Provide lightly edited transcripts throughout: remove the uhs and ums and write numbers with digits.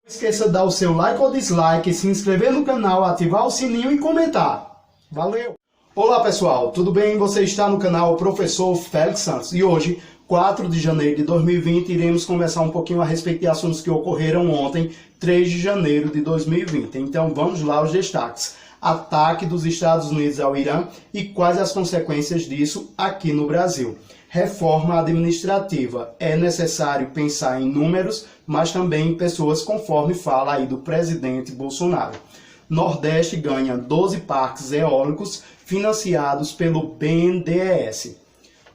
Não esqueça de dar o seu like ou dislike, se inscrever no canal, ativar o sininho e comentar. Valeu! Olá pessoal, tudo bem? Você está no canal Professor Félix Santos e hoje, 4 de janeiro de 2020, iremos conversar um pouquinho a respeito de assuntos que ocorreram ontem, 3 de janeiro de 2020. Então vamos lá aos destaques. Ataque dos Estados Unidos ao Irã e quais as consequências disso aqui no Brasil. Reforma administrativa. É necessário pensar em números, mas também em pessoas, conforme fala aí do presidente Bolsonaro. Nordeste ganha 12 parques eólicos financiados pelo BNDES.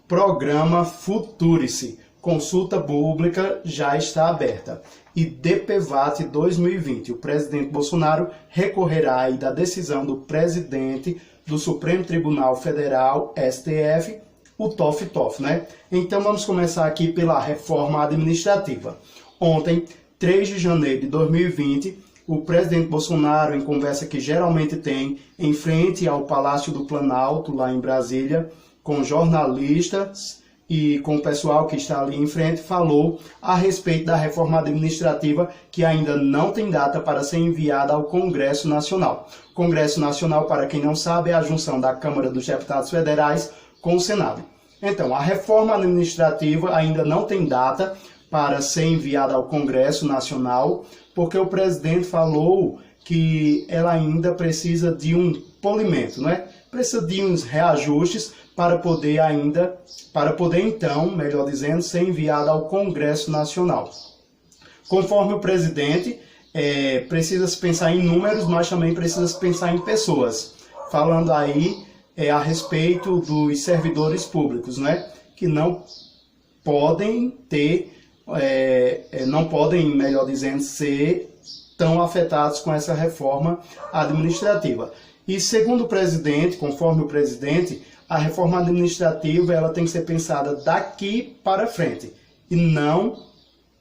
Programa Futurice. Consulta pública já está aberta. E DPVAT 2020. O presidente Bolsonaro recorrerá aí da decisão do presidente do Supremo Tribunal Federal, STF, o TOF, né? Então vamos começar aqui pela reforma administrativa. Ontem, 3 de janeiro de 2020, o presidente Bolsonaro, em conversa que geralmente tem em frente ao Palácio do Planalto, lá em Brasília, com jornalistas e com o pessoal que está ali em frente, falou a respeito da reforma administrativa que ainda não tem data para ser enviada ao Congresso Nacional. Congresso Nacional, para quem não sabe, é a junção da Câmara dos Deputados Federais com o Senado. Então, a reforma administrativa ainda não tem data para ser enviada ao Congresso Nacional, porque o presidente falou que ela ainda precisa de um polimento, né? Precisa de uns reajustes para poder então, melhor dizendo, ser enviada ao Congresso Nacional. Conforme o presidente, precisa-se pensar em números, mas também precisa-se pensar em pessoas. Falando aí a respeito dos servidores públicos, né? Que não podem melhor dizendo, ser tão afetados com essa reforma administrativa. E segundo o presidente, conforme o presidente, a reforma administrativa ela tem que ser pensada daqui para frente e não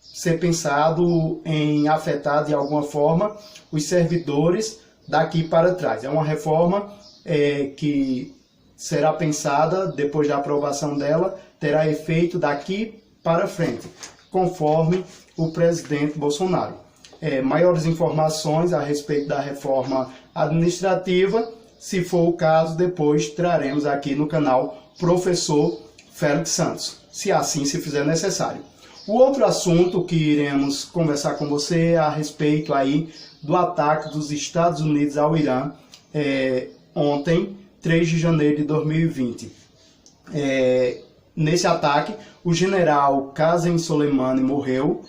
ser pensado em afetar de alguma forma os servidores daqui para trás. É uma reforma que será pensada depois da aprovação dela, terá efeito daqui para frente, conforme o presidente Bolsonaro. Maiores informações a respeito da reforma administrativa, se for o caso, depois traremos aqui no canal Professor Félix Santos, se assim se fizer necessário. O outro assunto que iremos conversar com você é a respeito aí do ataque dos Estados Unidos ao Irã, ontem, 3 de janeiro de 2020. Nesse ataque, o general Qasem Soleimani morreu,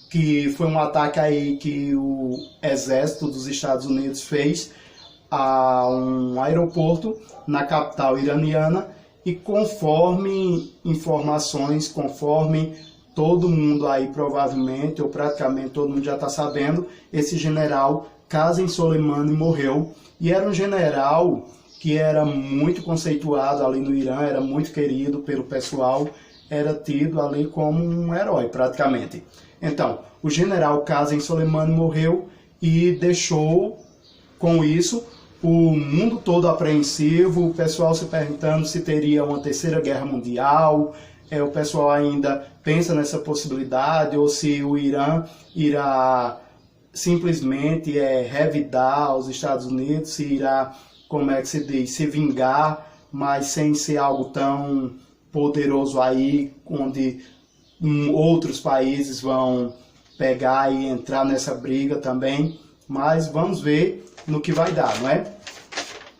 que foi um ataque aí que o exército dos Estados Unidos fez a um aeroporto na capital iraniana e conforme informações, conforme todo mundo aí provavelmente, ou praticamente todo mundo já está sabendo, esse general Qasem Soleimani morreu e era um general que era muito conceituado ali no Irã, era muito querido pelo pessoal, era tido ali como um herói praticamente. Então, o general Qasem Soleimani morreu e deixou, com isso, o mundo todo apreensivo, o pessoal se perguntando se teria uma terceira guerra mundial, o pessoal ainda pensa nessa possibilidade, ou se o Irã irá simplesmente revidar os Estados Unidos, se irá, como é que se diz, se vingar, mas sem ser algo tão poderoso aí, onde outros países vão pegar e entrar nessa briga também, mas vamos ver no que vai dar, não é?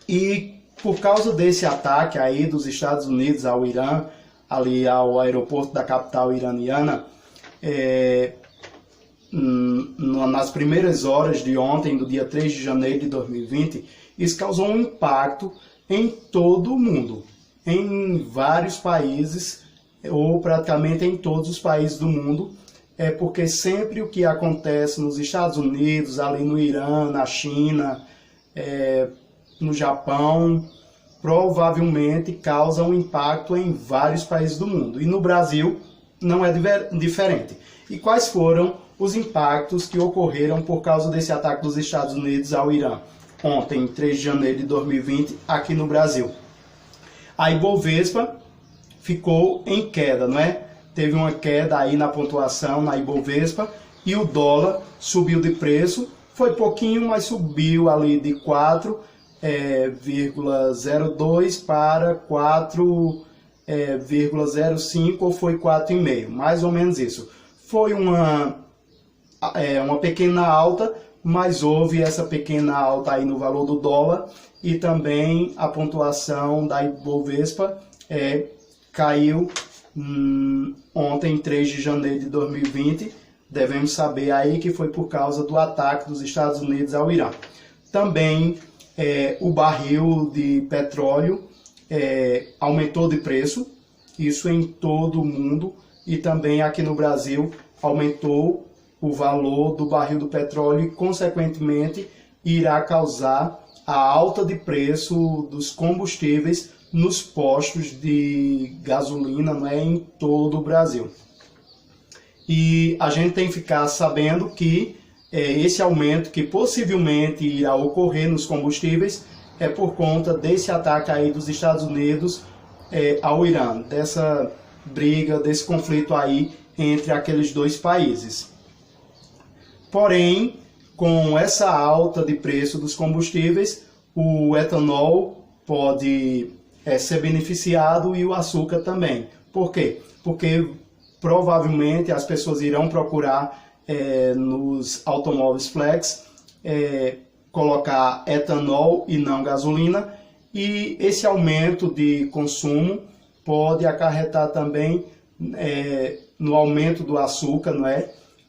E por causa desse ataque aí dos Estados Unidos ao Irã, ali ao aeroporto da capital iraniana, nas primeiras horas de ontem, do dia 3 de janeiro de 2020, isso causou um impacto em todo o mundo, em vários países, ou praticamente em todos os países do mundo, porque sempre o que acontece nos Estados Unidos, ali no Irã, na China, no Japão, provavelmente causa um impacto em vários países do mundo. E no Brasil não é diferente. E quais foram os impactos que ocorreram por causa desse ataque dos Estados Unidos ao Irã? Ontem, 3 de janeiro de 2020, aqui no Brasil. A Ibovespa ficou em queda, não é? Teve uma queda aí na pontuação na Ibovespa e o dólar subiu de preço, foi pouquinho, mas subiu ali de 4,02 para 4,05 ou foi 4,5, mais ou menos isso. Foi uma pequena alta, mas houve essa pequena alta aí no valor do dólar e também a pontuação da Ibovespa caiu ontem, 3 de janeiro de 2020. Devemos saber aí que foi por causa do ataque dos Estados Unidos ao Irã. Também o barril de petróleo aumentou de preço, isso em todo o mundo, e também aqui no Brasil aumentou o valor do barril do petróleo e, consequentemente, irá causar a alta de preço dos combustíveis nos postos de gasolina, em todo o Brasil. E a gente tem que ficar sabendo que esse aumento que possivelmente irá ocorrer nos combustíveis é por conta desse ataque aí dos Estados Unidos ao Irã, dessa briga, desse conflito aí entre aqueles dois países. Porém, com essa alta de preço dos combustíveis, o etanol pode ser beneficiado e o açúcar também. Por quê? Porque provavelmente as pessoas irão procurar nos automóveis flex colocar etanol e não gasolina, e esse aumento de consumo pode acarretar também no aumento do açúcar,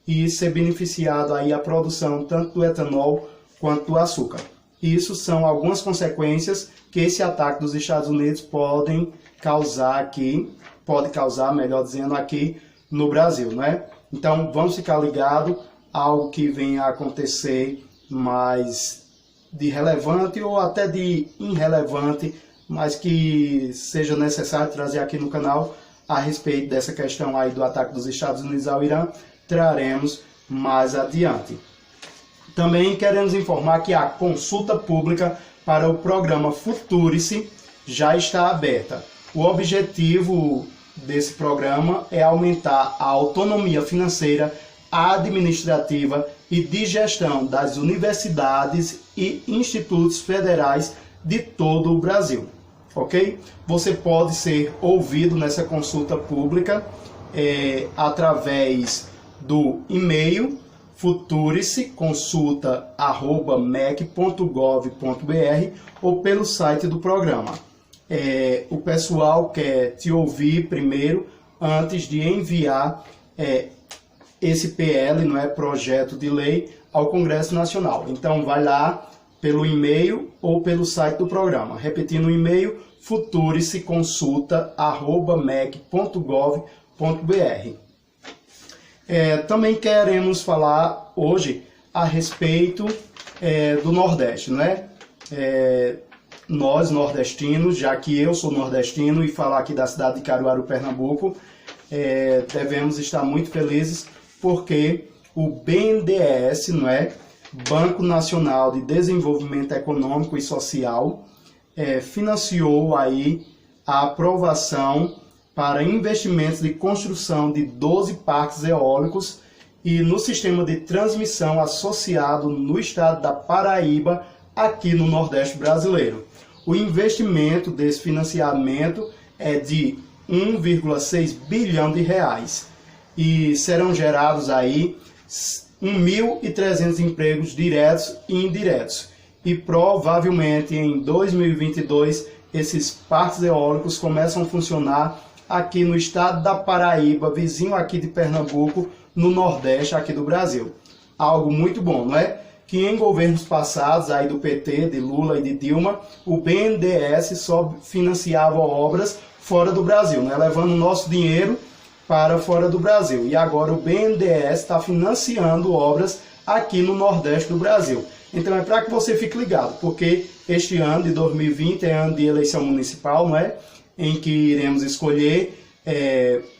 e ser beneficiado aí a produção tanto do etanol quanto do açúcar. Isso são algumas consequências que esse ataque dos Estados Unidos pode causar, melhor dizendo, aqui no Brasil, Então vamos ficar ligados a algo que venha a acontecer mais de relevante ou até de irrelevante, mas que seja necessário trazer aqui no canal a respeito dessa questão aí do ataque dos Estados Unidos ao Irã. Traremos mais adiante. Também queremos informar que a consulta pública para o programa Futurice já está aberta. O objetivo desse programa é aumentar a autonomia financeira, administrativa e de gestão das universidades e institutos federais de todo o Brasil. Ok? Você pode ser ouvido nessa consulta pública através do e-mail futuriceconsulta@mec.gov.br ou pelo site do programa. O pessoal quer te ouvir primeiro antes de enviar esse PL, projeto de lei, ao Congresso Nacional. Então vai lá pelo e-mail ou pelo site do programa. Repetindo o e-mail, futuriceconsulta@mec.gov.br. Também queremos falar hoje a respeito do Nordeste, nós nordestinos, já que eu sou nordestino e falar aqui da cidade de Caruaru, Pernambuco, devemos estar muito felizes porque o BNDES, Banco Nacional de Desenvolvimento Econômico e Social, financiou aí a aprovação para investimentos de construção de 12 parques eólicos e no sistema de transmissão associado no estado da Paraíba, aqui no Nordeste brasileiro. O investimento desse financiamento é de 1,6 bilhão de reais e serão gerados aí 1.300 empregos diretos e indiretos. E provavelmente em 2022 esses parques eólicos começam a funcionar aqui no estado da Paraíba, vizinho aqui de Pernambuco, no Nordeste aqui do Brasil. Algo muito bom, Que em governos passados, aí do PT, de Lula e de Dilma, o BNDES só financiava obras fora do Brasil, levando o nosso dinheiro para fora do Brasil. E agora o BNDES está financiando obras aqui no Nordeste do Brasil. Então é para que você fique ligado, porque este ano de 2020 é ano de eleição municipal, em que iremos escolher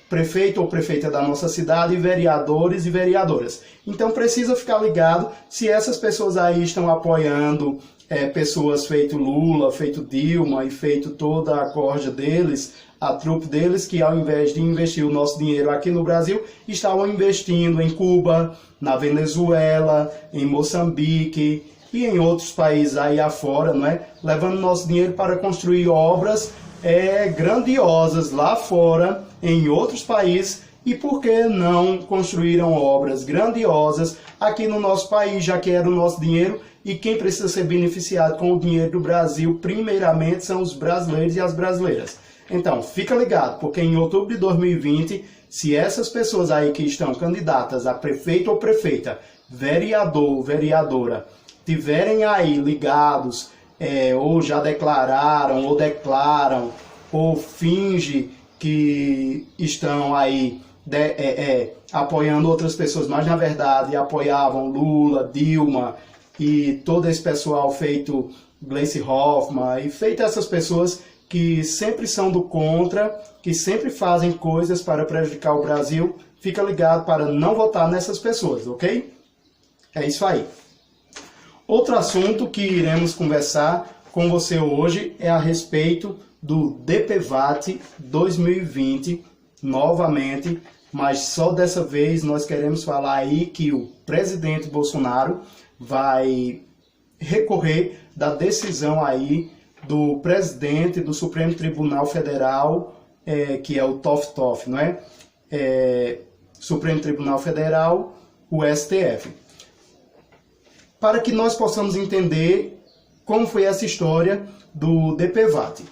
prefeito ou prefeita da nossa cidade, vereadores e vereadoras. Então precisa ficar ligado se essas pessoas aí estão apoiando pessoas feito Lula, feito Dilma e feito toda a corja deles A trupe deles que, ao invés de investir o nosso dinheiro aqui no Brasil, estavam investindo em Cuba, na Venezuela, em Moçambique e em outros países aí afora, não é? Levando nosso dinheiro para construir obras grandiosas lá fora, em outros países. E por que não construíram obras grandiosas aqui no nosso país, já que era o nosso dinheiro, e quem precisa ser beneficiado com o dinheiro do Brasil, primeiramente, são os brasileiros e as brasileiras. Então, fica ligado, porque em outubro de 2020, se essas pessoas aí que estão candidatas a prefeito ou prefeita, vereador ou vereadora, tiverem aí ligados, ou já declararam, ou declaram, ou finge que estão aí apoiando outras pessoas, mas na verdade apoiavam Lula, Dilma e todo esse pessoal feito Gleisi Hoffmann e feito essas pessoas que sempre são do contra, que sempre fazem coisas para prejudicar o Brasil. Fica ligado para não votar nessas pessoas, ok? É isso aí. Outro assunto que iremos conversar com você hoje é a respeito do DPVAT 2020, novamente, mas só dessa vez nós queremos falar aí que o presidente Bolsonaro vai recorrer da decisão aí do presidente do Supremo Tribunal Federal, que é o TOF, não é? Supremo Tribunal Federal, o STF. Para que nós possamos entender como foi essa história do DPVAT.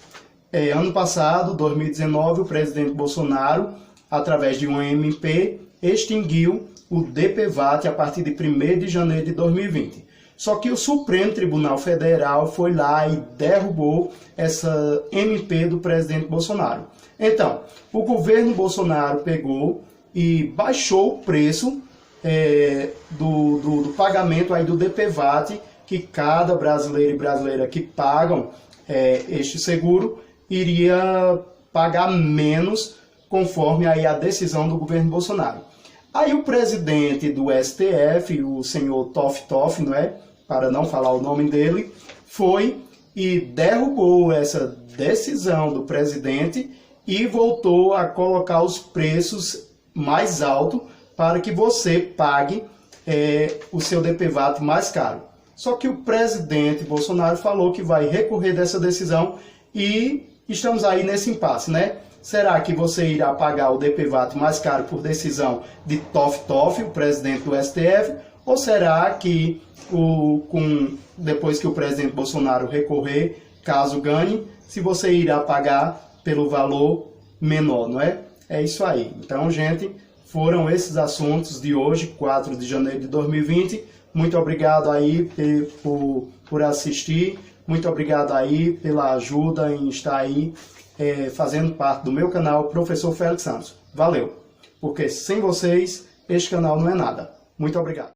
Ano passado, 2019, o presidente Bolsonaro, através de um MP, extinguiu o DPVAT a partir de 1º de janeiro de 2020. Só que o Supremo Tribunal Federal foi lá e derrubou essa MP do presidente Bolsonaro. Então, o governo Bolsonaro pegou e baixou o preço do pagamento aí do DPVAT, que cada brasileiro e brasileira que pagam este seguro iria pagar menos conforme aí a decisão do governo Bolsonaro. Aí o presidente do STF, o senhor TOF, não é? Para não falar o nome dele, foi e derrubou essa decisão do presidente e voltou a colocar os preços mais altos para que você pague o seu DPVAT mais caro. Só que o presidente Bolsonaro falou que vai recorrer dessa decisão e estamos aí nesse impasse, né? Será que você irá pagar o DPVAT mais caro por decisão de TOF, o presidente do STF? Ou será que, depois que o presidente Bolsonaro recorrer, caso ganhe, se você irá pagar pelo valor menor, não é? É isso aí. Então, gente, foram esses assuntos de hoje, 4 de janeiro de 2020. Muito obrigado aí por assistir. Muito obrigado aí pela ajuda em estar aí fazendo parte do meu canal, Professor Félix Santos. Valeu! Porque sem vocês, este canal não é nada. Muito obrigado.